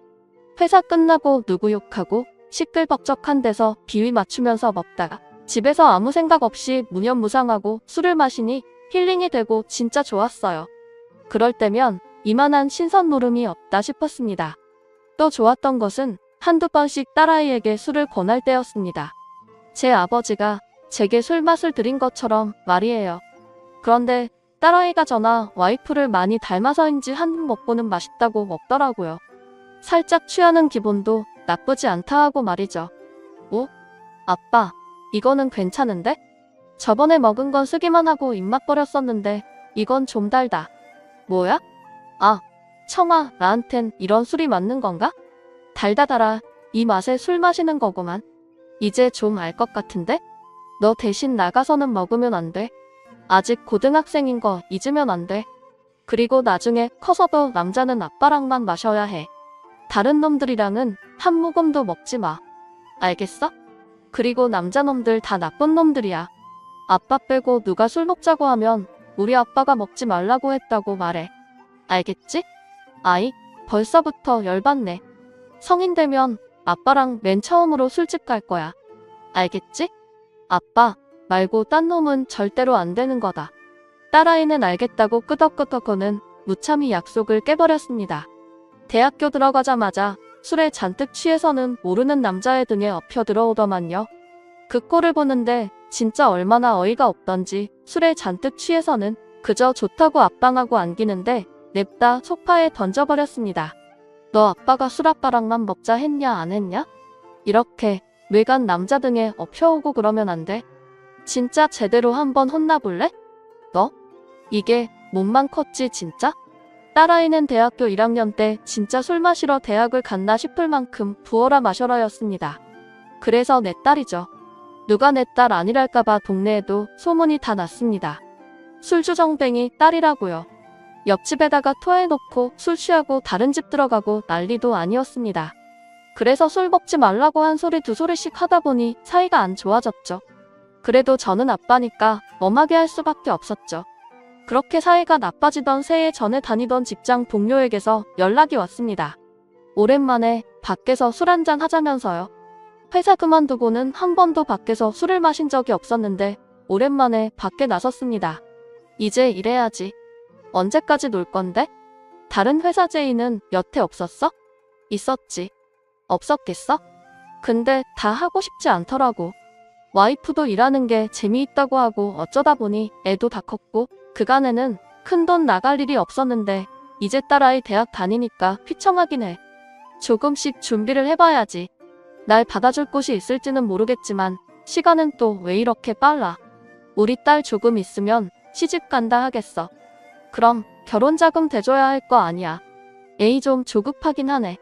회사 끝나고 누구 욕하고 시끌벅적한 데서 비위 맞추면서 먹다가 집에서 아무 생각 없이 무념무상하고 술을 마시니 힐링이 되고 진짜 좋았어요. 그럴 때면 이만한 신선 노름이 없다 싶었습니다. 또 좋았던 것은 한두 번씩 딸아이에게 술을 권할 때였습니다. 제 아버지가 제게 술 맛을 들인 것처럼 말이에요. 그런데 딸아이가 저나 와이프를 많이 닮아서인지 한 입 먹고는 맛있다고 먹더라고요. 살짝 취하는 기분도 나쁘지 않다 하고 말이죠. 오? 아빠, 이거는 괜찮은데? 저번에 먹은 건 쓰기만 하고 입맛 버렸었는데 이건 좀 달다. 뭐야? 아, 청아, 나한텐 이런 술이 맞는 건가? 달다달아, 이 맛에 술 마시는 거구만. 이제 좀 알 것 같은데? 너 대신 나가서는 먹으면 안 돼. 아직 고등학생인 거 잊으면 안 돼. 그리고 나중에 커서도 남자는 아빠랑만 마셔야 해. 다른 놈들이랑은 한 모금도 먹지 마. 알겠어? 그리고 남자놈들 다 나쁜 놈들이야. 아빠 빼고 누가 술 먹자고 하면 우리 아빠가 먹지 말라고 했다고 말해. 알겠지? 아이, 벌써부터 열받네. 성인 되면 아빠랑 맨 처음으로 술집 갈 거야. 알겠지? 아빠 말고 딴 놈은 절대로 안 되는 거다. 딸아이는 알겠다고 끄덕끄덕거는 무참히 약속을 깨버렸습니다. 대학교 들어가자마자 술에 잔뜩 취해서는 모르는 남자의 등에 엎혀 들어오더만요. 그 꼴을 보는데 진짜 얼마나 어이가 없던지 술에 잔뜩 취해서는 그저 좋다고 앞방하고 안기는데 냅다 소파에 던져버렸습니다. 너 아빠가 술 아빠랑만 먹자 했냐 안 했냐? 이렇게 외간 남자 등에 엎혀오고 그러면 안 돼. 진짜 제대로 한번 혼나볼래? 너? 이게 몸만 컸지 진짜? 딸아이는 대학교 1학년 때 진짜 술 마시러 대학을 갔나 싶을 만큼 부어라 마셔라였습니다. 그래서 내 딸이죠. 누가 내 딸 아니랄까봐 동네에도 소문이 다 났습니다. 술주정뱅이 딸이라고요. 옆집에다가 토해놓고 술 취하고 다른 집 들어가고 난리도 아니었습니다. 그래서 술 먹지 말라고 한 소리 두 소리씩 하다 보니 사이가 안 좋아졌죠. 그래도 저는 아빠니까 엄하게 할 수밖에 없었죠. 그렇게 사이가 나빠지던 새해 전에 다니던 직장 동료에게서 연락이 왔습니다. 오랜만에 밖에서 술 한잔 하자면서요. 회사 그만두고는 한 번도 밖에서 술을 마신 적이 없었는데 오랜만에 밖에 나섰습니다. 이제 일해야지. 언제까지 놀 건데? 다른 회사 제의는 여태 없었어? 있었지. 없었겠어? 근데 다 하고 싶지 않더라고. 와이프도 일하는 게 재미있다고 하고 어쩌다 보니 애도 다 컸고 그간에는 큰돈 나갈 일이 없었는데 이제 딸아이 대학 다니니까 휘청하긴 해. 조금씩 준비를 해봐야지. 날 받아줄 곳이 있을지는 모르겠지만 시간은 또 왜 이렇게 빨라. 우리 딸 조금 있으면 시집 간다 하겠어. 그럼 결혼 자금 대줘야 할 거 아니야. 에이 좀 조급하긴 하네.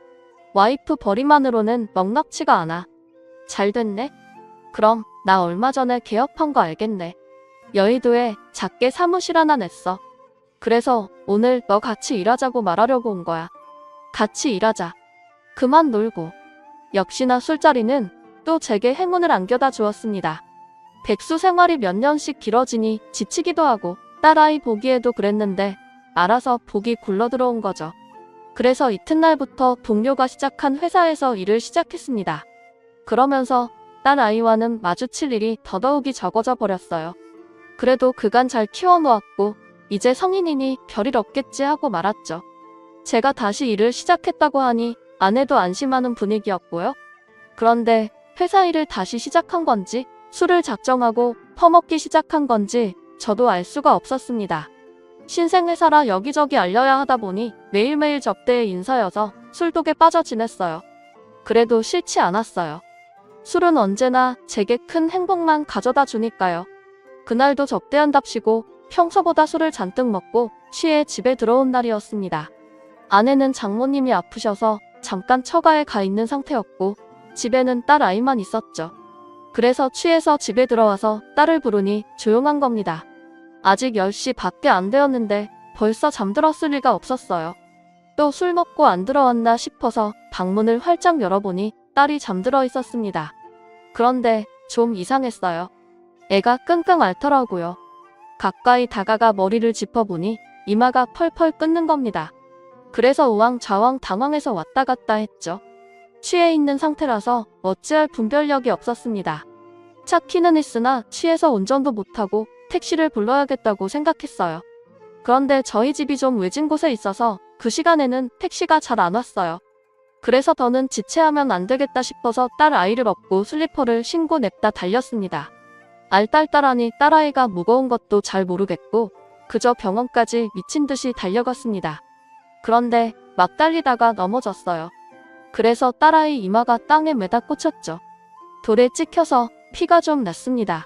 와이프 벌이만으로는 넉넉치가 않아. 잘 됐네. 그럼 나 얼마 전에 개업한 거 알겠네. 여의도에 작게 사무실 하나 냈어. 그래서 오늘 너 같이 일하자고 말하려고 온 거야. 같이 일하자. 그만 놀고. 역시나 술자리는 또 제게 행운을 안겨다 주었습니다. 백수 생활이 몇 년씩 길어지니 지치기도 하고 딸아이 보기에도 그랬는데 알아서 복이 굴러들어온 거죠. 그래서 이튿날부터 동료가 시작한 회사에서 일을 시작했습니다. 그러면서 딸아이와는 마주칠 일이 더더욱이 적어져 버렸어요. 그래도 그간 잘 키워놓았고 이제 성인이니 별일 없겠지 하고 말았죠. 제가 다시 일을 시작했다고 하니 아내도 안심하는 분위기였고요. 그런데 회사 일을 다시 시작한 건지 술을 작정하고 퍼먹기 시작한 건지 저도 알 수가 없었습니다. 신생회사라 여기저기 알려야 하다 보니 매일매일 접대의 인사여서 술독에 빠져 지냈어요. 그래도 싫지 않았어요. 술은 언제나 제게 큰 행복만 가져다 주니까요. 그날도 접대한답시고 평소보다 술을 잔뜩 먹고 취해 집에 들어온 날이었습니다. 아내는 장모님이 아프셔서 잠깐 처가에 가 있는 상태였고 집에는 딸 아이만 있었죠. 그래서 취해서 집에 들어와서 딸을 부르니 조용한 겁니다. 아직 10시 밖에 안 되었는데 벌써 잠들었을 리가 없었어요. 또 술 먹고 안 들어왔나 싶어서 방문을 활짝 열어보니 딸이 잠들어 있었습니다. 그런데 좀 이상했어요. 애가 끙끙 앓더라고요. 가까이 다가가 머리를 짚어보니 이마가 펄펄 끓는 겁니다. 그래서 우왕좌왕 당황해서 왔다 갔다 했죠. 취해 있는 상태라서 어찌할 분별력이 없었습니다. 차 키는 있으나 취해서 운전도 못하고 택시를 불러야겠다고 생각했어요. 그런데 저희 집이 좀 외진 곳에 있어서 그 시간에는 택시가 잘 안 왔어요. 그래서 더는 지체하면 안 되겠다 싶어서 딸 아이를 업고 슬리퍼를 신고 냅다 달렸습니다. 알딸딸하니 딸아이가 무거운 것도 잘 모르겠고 그저 병원까지 미친 듯이 달려갔습니다. 그런데 막 달리다가 넘어졌어요. 그래서 딸아이 이마가 땅에 매다 꽂혔죠. 돌에 찍혀서 피가 좀 났습니다.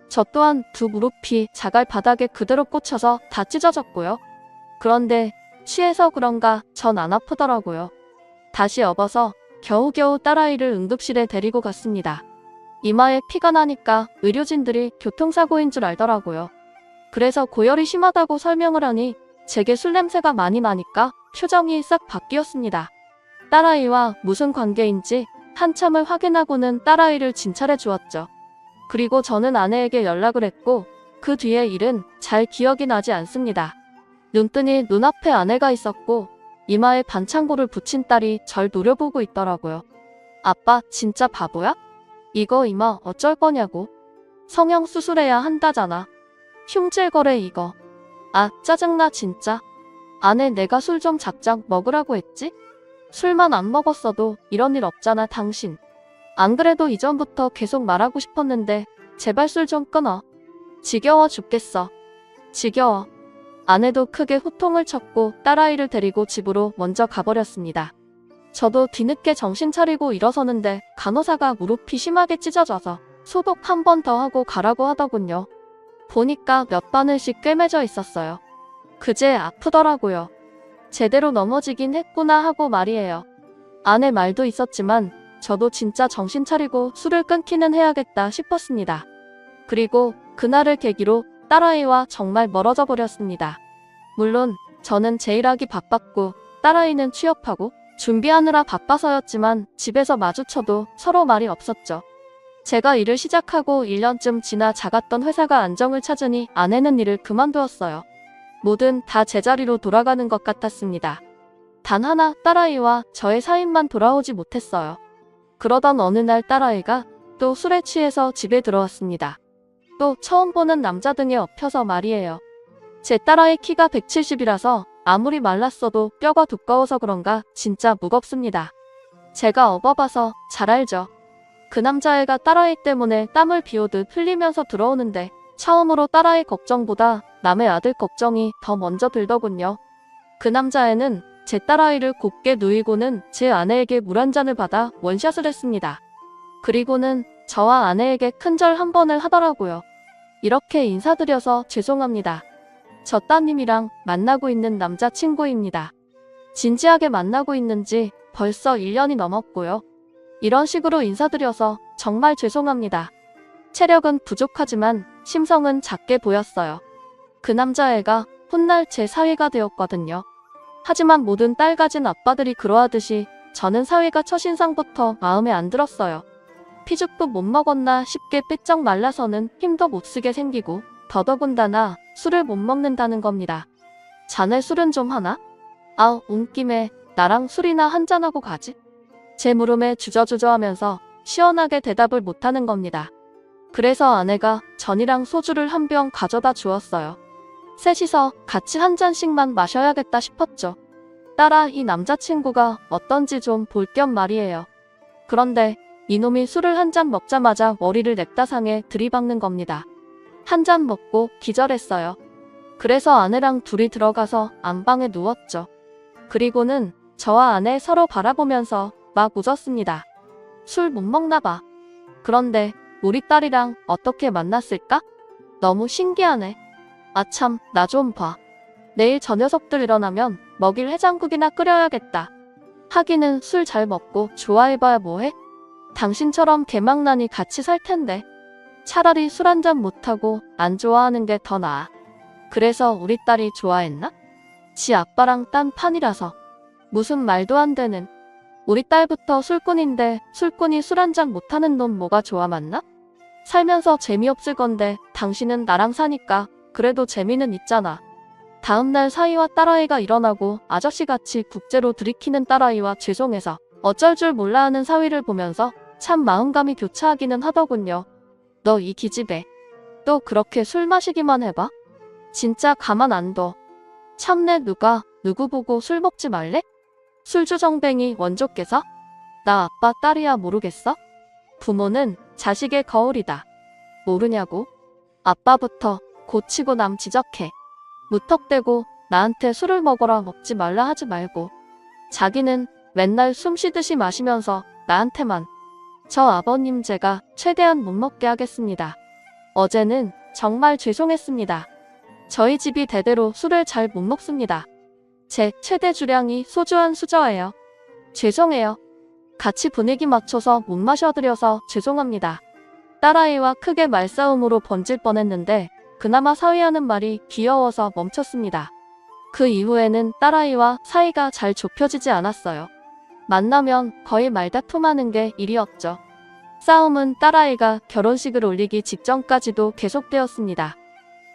저 또한 두 무릎이 자갈 바닥에 그대로 꽂혀서 다 찢어졌고요. 그런데 취해서 그런가 전 안 아프더라고요. 다시 업어서 겨우겨우 딸아이를 응급실에 데리고 갔습니다. 이마에 피가 나니까 의료진들이 교통사고인 줄 알더라고요. 그래서 고열이 심하다고 설명을 하니 제게 술 냄새가 많이 나니까 표정이 싹 바뀌었습니다. 딸아이와 무슨 관계인지 한참을 확인하고는 딸아이를 진찰해 주었죠. 그리고 저는 아내에게 연락을 했고 그 뒤의 일은 잘 기억이 나지 않습니다. 눈뜨니 눈앞에 아내가 있었고 이마에 반창고를 붙인 딸이 절 노려보고 있더라고요. 아빠 진짜 바보야? 이거 이마 어쩔 거냐고. 성형 수술해야 한다잖아. 흉질거래 이거. 아 짜증나 진짜. 아내 내가 술 좀 작작 먹으라고 했지? 술만 안 먹었어도 이런 일 없잖아 당신. 안 그래도 이전부터 계속 말하고 싶었는데 제발 술 좀 끊어. 지겨워 죽겠어. 지겨워. 아내도 크게 호통을 쳤고 딸아이를 데리고 집으로 먼저 가버렸습니다. 저도 뒤늦게 정신 차리고 일어서는데 간호사가 무릎이 심하게 찢어져서 소독 한 번 더 하고 가라고 하더군요. 보니까 몇 바늘씩 꿰매져 있었어요. 그제 아프더라고요. 제대로 넘어지긴 했구나 하고 말이에요. 아내 말도 있었지만 저도 진짜 정신 차리고 술을 끊기는 해야겠다 싶었습니다. 그리고 그날을 계기로 딸아이와 정말 멀어져 버렸습니다. 물론 저는 제 일하기 바빴고 딸아이는 취업하고 준비하느라 바빠서였지만 집에서 마주쳐도 서로 말이 없었죠. 제가 일을 시작하고 1년쯤 지나 작았던 회사가 안정을 찾으니 아내는 일을 그만두었어요. 뭐든 다 제자리로 돌아가는 것 같았습니다. 단 하나 딸아이와 저의 사이만 돌아오지 못했어요. 그러던 어느 날 딸아이가 또 술에 취해서 집에 들어왔습니다. 또 처음 보는 남자 등에 엎혀서 말이에요. 제 딸아이 키가 170이라서 아무리 말랐어도 뼈가 두꺼워서 그런가 진짜 무겁습니다. 제가 업어봐서 잘 알죠. 그 남자애가 딸아이 때문에 땀을 비오듯 흘리면서 들어오는데 처음으로 딸아이 걱정보다 남의 아들 걱정이 더 먼저 들더군요. 그 남자애는 제 딸아이를 곱게 누이고는 제 아내에게 물 한 잔을 받아 원샷을 했습니다. 그리고는 저와 아내에게 큰절 한 번을 하더라고요. 이렇게 인사드려서 죄송합니다. 저 따님이랑 만나고 있는 남자친구입니다. 진지하게 만나고 있는지 벌써 1년이 넘었고요. 이런 식으로 인사드려서 정말 죄송합니다. 체력은 부족하지만 심성은 작게 보였어요. 그 남자애가 훗날 제 사위가 되었거든요. 하지만 모든 딸 가진 아빠들이 그러하듯이 저는 사위가 첫인상부터 마음에 안 들었어요. 피죽도 못 먹었나 싶게 삐쩍 말라서는 힘도 못 쓰게 생기고 더더군다나 술을 못 먹는다는 겁니다. 자네 술은 좀 하나? 아, 온 김에 나랑 술이나 한잔하고 가지? 제 물음에 주저주저하면서 시원하게 대답을 못하는 겁니다. 그래서 아내가 전이랑 소주를 한 병 가져다 주었어요. 셋이서 같이 한 잔씩만 마셔야겠다 싶었죠. 따라 이 남자친구가 어떤지 좀 볼 겸 말이에요. 그런데 이놈이 술을 한 잔 먹자마자 머리를 냅다상에 들이박는 겁니다. 한 잔 먹고 기절했어요. 그래서 아내랑 둘이 들어가서 안방에 누웠죠. 그리고는 저와 아내 서로 바라보면서 막 웃었습니다. 술 못 먹나 봐. 그런데 우리 딸이랑 어떻게 만났을까? 너무 신기하네. 아참, 나 좀 봐. 내일 저 녀석들 일어나면 먹일 해장국이나 끓여야겠다. 하기는 술 잘 먹고 좋아해봐야 뭐해? 당신처럼 개망나니 같이 살 텐데. 차라리 술 한 잔 못하고 안 좋아하는 게 더 나아. 그래서 우리 딸이 좋아했나? 지 아빠랑 딴 판이라서. 무슨 말도 안 되는. 우리 딸부터 술꾼인데 술꾼이 술 한 잔 못하는 놈 뭐가 좋아 맞나? 살면서 재미없을 건데 당신은 나랑 사니까 그래도 재미는 있잖아. 다음날 사위와 딸아이가 일어나고 아저씨같이 국제로 들이키는 딸아이와 죄송해서 어쩔 줄 몰라 하는 사위를 보면서 참 마음감이 교차하기는 하더군요. 너 이 기집애. 또 그렇게 술 마시기만 해봐? 진짜 가만 안 둬. 참내 누가 누구 보고 술 먹지 말래? 술주정뱅이 원조께서? 나 아빠 딸이야 모르겠어? 부모는 자식의 거울이다. 모르냐고? 아빠부터 고치고 남 지적해. 무턱대고 나한테 술을 먹어라 먹지 말라 하지 말고. 자기는 맨날 숨 쉬듯이 마시면서 나한테만. 저 아버님 제가 최대한 못 먹게 하겠습니다. 어제는 정말 죄송했습니다. 저희 집이 대대로 술을 잘 못 먹습니다. 제 최대 주량이 소주 한 수저예요. 죄송해요. 같이 분위기 맞춰서 못 마셔드려서 죄송합니다. 딸아이와 크게 말싸움으로 번질 뻔했는데 그나마 사위하는 말이 귀여워서 멈췄습니다. 그 이후에는 딸아이와 사이가 잘 좁혀지지 않았어요. 만나면 거의 말다툼하는 게 일이었죠. 싸움은 딸아이가 결혼식을 올리기 직전까지도 계속되었습니다.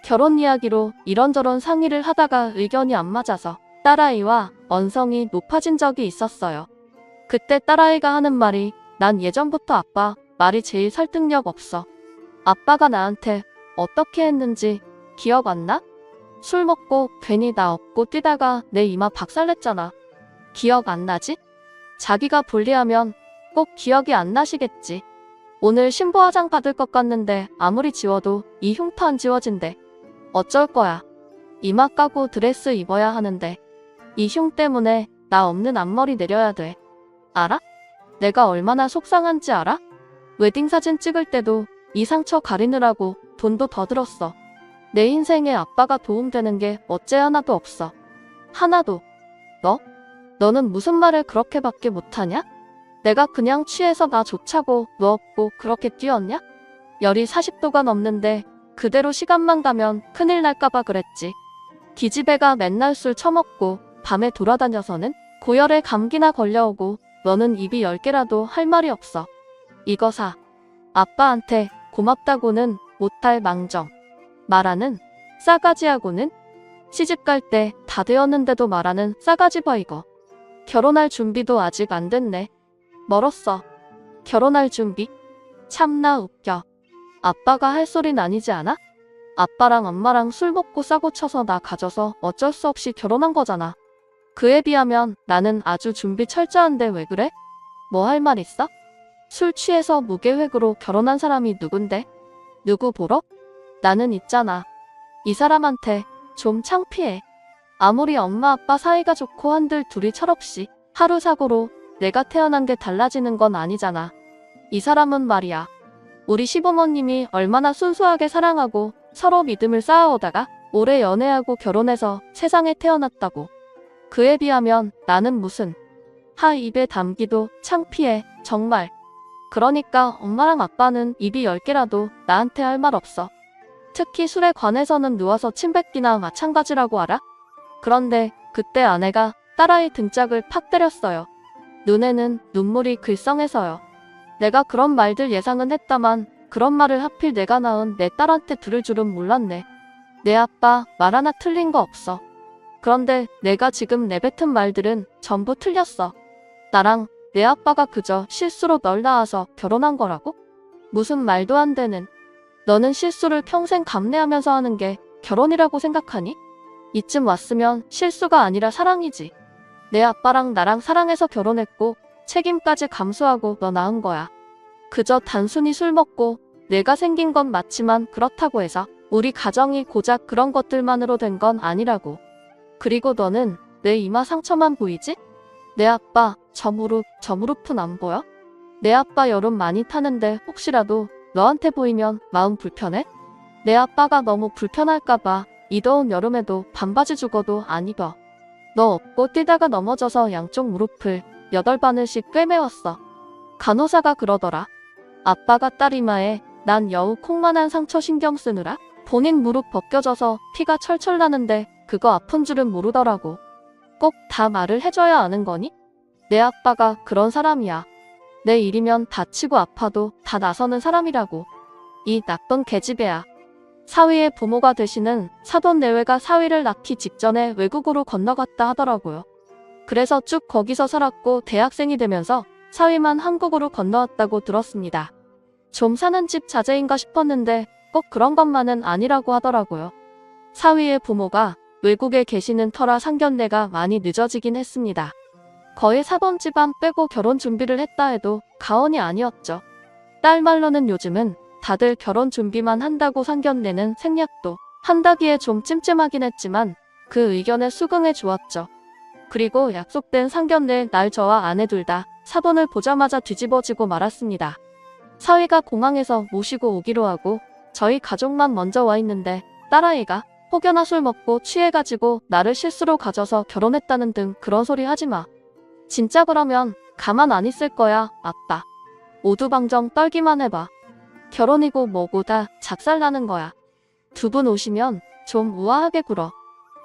결혼 이야기로 이런저런 상의를 하다가 의견이 안 맞아서 딸아이와 언성이 높아진 적이 있었어요. 그때 딸아이가 하는 말이 난 예전부터 아빠 말이 제일 설득력 없어. 아빠가 나한테 어떻게 했는지 기억 안 나? 술 먹고 괜히 나 업고 뛰다가 내 이마 박살냈잖아. 기억 안 나지? 자기가 불리하면 꼭 기억이 안 나시겠지. 오늘 신부 화장 받을 것 같는데 아무리 지워도 이 흉터 안 지워진대. 어쩔 거야. 이마 까고 드레스 입어야 하는데 이 흉 때문에 나 없는 앞머리 내려야 돼. 알아? 내가 얼마나 속상한지 알아? 웨딩 사진 찍을 때도 이 상처 가리느라고 돈도 더 들었어. 내 인생에 아빠가 도움되는 게 어째 하나도 없어. 하나도. 너는 무슨 말을 그렇게밖에 못하냐? 내가 그냥 취해서 나 좋자고 누웠고 그렇게 뛰었냐? 열이 40도가 넘는데 그대로 시간만 가면 큰일 날까봐 그랬지. 기집애가 맨날 술 처먹고 밤에 돌아다녀서는 고열에 감기나 걸려오고 너는 입이 10개라도 할 말이 없어. 이거 사. 아빠한테 고맙다고는 못할 망정. 말하는 싸가지하고는 시집 갈 때 다 되었는데도 말하는 싸가지 봐 이거. 결혼할 준비도 아직 안 됐네. 멀었어. 결혼할 준비? 참나 웃겨. 아빠가 할 소린 아니지 않아? 아빠랑 엄마랑 술 먹고 싸고 쳐서 나 가져서 어쩔 수 없이 결혼한 거잖아. 그에 비하면 나는 아주 준비 철저한데 왜 그래? 뭐 할 말 있어? 술 취해서 무계획으로 결혼한 사람이 누군데? 누구 보러? 나는 있잖아. 이 사람한테 좀 창피해. 아무리 엄마 아빠 사이가 좋고 한들 둘이 철없이 하루 사고로 내가 태어난 게 달라지는 건 아니잖아. 이 사람은 말이야. 우리 시부모님이 얼마나 순수하게 사랑하고 서로 믿음을 쌓아오다가 오래 연애하고 결혼해서 세상에 태어났다고. 그에 비하면 나는 무슨. 입에 담기도 창피해 정말. 그러니까 엄마랑 아빠는 입이 10개라도 나한테 할 말 없어. 특히 술에 관해서는 누워서 침 뱉기나 마찬가지라고 알아? 그런데 그때 아내가 딸아이 등짝을 팍 때렸어요. 눈에는 눈물이 글썽해서요. 내가 그런 말들 예상은 했다만 그런 말을 하필 내가 낳은 내 딸한테 들을 줄은 몰랐네. 내 아빠 말 하나 틀린 거 없어. 그런데 내가 지금 내뱉은 말들은 전부 틀렸어. 나랑 내 아빠가 그저 실수로 널 낳아서 결혼한 거라고? 무슨 말도 안 되는. 너는 실수를 평생 감내하면서 하는 게 결혼이라고 생각하니? 이쯤 왔으면 실수가 아니라 사랑이지. 내 아빠랑 나랑 사랑해서 결혼했고 책임까지 감수하고 너 낳은 거야. 그저 단순히 술 먹고 내가 생긴 건 맞지만 그렇다고 해서 우리 가정이 고작 그런 것들만으로 된 건 아니라고. 그리고 너는 내 이마 상처만 보이지? 내 아빠 저 무릎은 안 보여? 내 아빠 여름 많이 타는데 혹시라도 너한테 보이면 마음 불편해? 내 아빠가 너무 불편할까봐 이 더운 여름에도 반바지 죽어도 안 입어. 너 업고 뛰다가 넘어져서 양쪽 무릎을 8바늘씩 꿰매웠어. 간호사가 그러더라. 아빠가 딸 이마에 난 여우 콩만한 상처 신경 쓰느라 본인 무릎 벗겨져서 피가 철철 나는데 그거 아픈 줄은 모르더라고. 꼭 다 말을 해줘야 아는 거니? 내 아빠가 그런 사람이야. 내 일이면 다치고 아파도 다 나서는 사람이라고. 이 나쁜 계집애야. 사위의 부모가 되시는 사돈 내외가 사위를 낳기 직전에 외국으로 건너갔다 하더라고요. 그래서 쭉 거기서 살았고 대학생이 되면서 사위만 한국으로 건너왔다고 들었습니다. 좀 사는 집 자제인가 싶었는데 꼭 그런 것만은 아니라고 하더라고요. 사위의 부모가 외국에 계시는 터라 상견례가 많이 늦어지긴 했습니다. 거의 사돈 집안 빼고 결혼 준비를 했다 해도 가언이 아니었죠. 딸 말로는 요즘은 다들 결혼 준비만 한다고 상견례는 생략도 한다기에 좀 찜찜하긴 했지만 그 의견에 수긍해 주었죠. 그리고 약속된 상견례 날 저와 아내 둘 다 사돈을 보자마자 뒤집어지고 말았습니다. 사위가 공항에서 모시고 오기로 하고 저희 가족만 먼저 와 있는데 딸아이가 혹여나 술 먹고 취해가지고 나를 실수로 가져서 결혼했다는 등 그런 소리 하지 마. 진짜 그러면 가만 안 있을 거야, 아빠. 오두방정 떨기만 해봐. 결혼이고 뭐고 다 작살나는 거야. 두 분 오시면 좀 우아하게 굴어.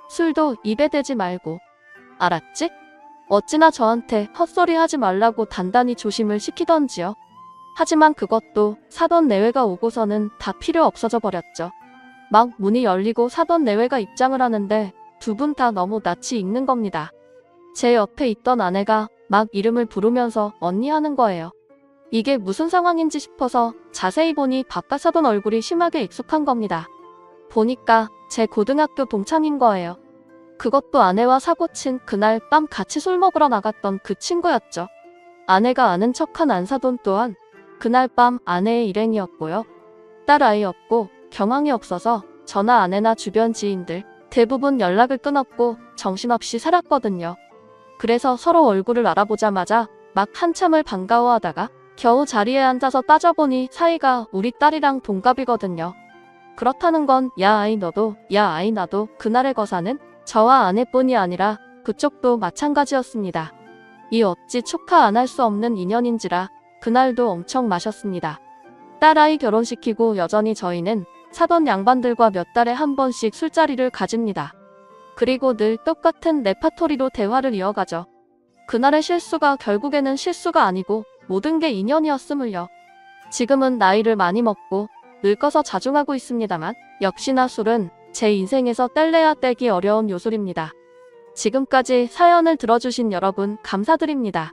술도 입에 대지 말고. 알았지? 어찌나 저한테 헛소리 하지 말라고 단단히 조심을 시키던지요. 하지만 그것도 사돈 내외가 오고서는 다 필요 없어져 버렸죠. 막 문이 열리고 사돈 내외가 입장을 하는데 두 분 다 너무 낯이 익는 겁니다. 제 옆에 있던 아내가 막 이름을 부르면서 언니 하는 거예요. 이게 무슨 상황인지 싶어서 자세히 보니 바깥 사돈 얼굴이 심하게 익숙한 겁니다. 보니까 제 고등학교 동창인 거예요. 그것도 아내와 사고친 그날 밤 같이 술 먹으러 나갔던 그 친구였죠. 아내가 아는 척한 안사돈 또한 그날 밤 아내의 일행이었고요. 딸 아이였고 경황이 없어서 저나 아내나 주변 지인들 대부분 연락을 끊었고 정신없이 살았거든요. 그래서 서로 얼굴을 알아보자마자 막 한참을 반가워하다가 겨우 자리에 앉아서 따져보니 사이가 우리 딸이랑 동갑이거든요. 그렇다는 건 야 아이 너도 야 아이 나도 그날의 거사는 저와 아내뿐이 아니라 그쪽도 마찬가지였습니다. 이 어찌 축하 안 할 수 없는 인연인지라 그날도 엄청 마셨습니다. 딸아이 결혼시키고 여전히 저희는 사돈 양반들과 몇 달에 한 번씩 술자리를 가집니다. 그리고 늘 똑같은 레파토리로 대화를 이어가죠. 그날의 실수가 결국에는 실수가 아니고 모든 게 인연이었음을요. 지금은 나이를 많이 먹고 늙어서 자중하고 있습니다만 역시나 술은 제 인생에서 뗄래야 떼기 어려운 요술입니다. 지금까지 사연을 들어주신 여러분 감사드립니다.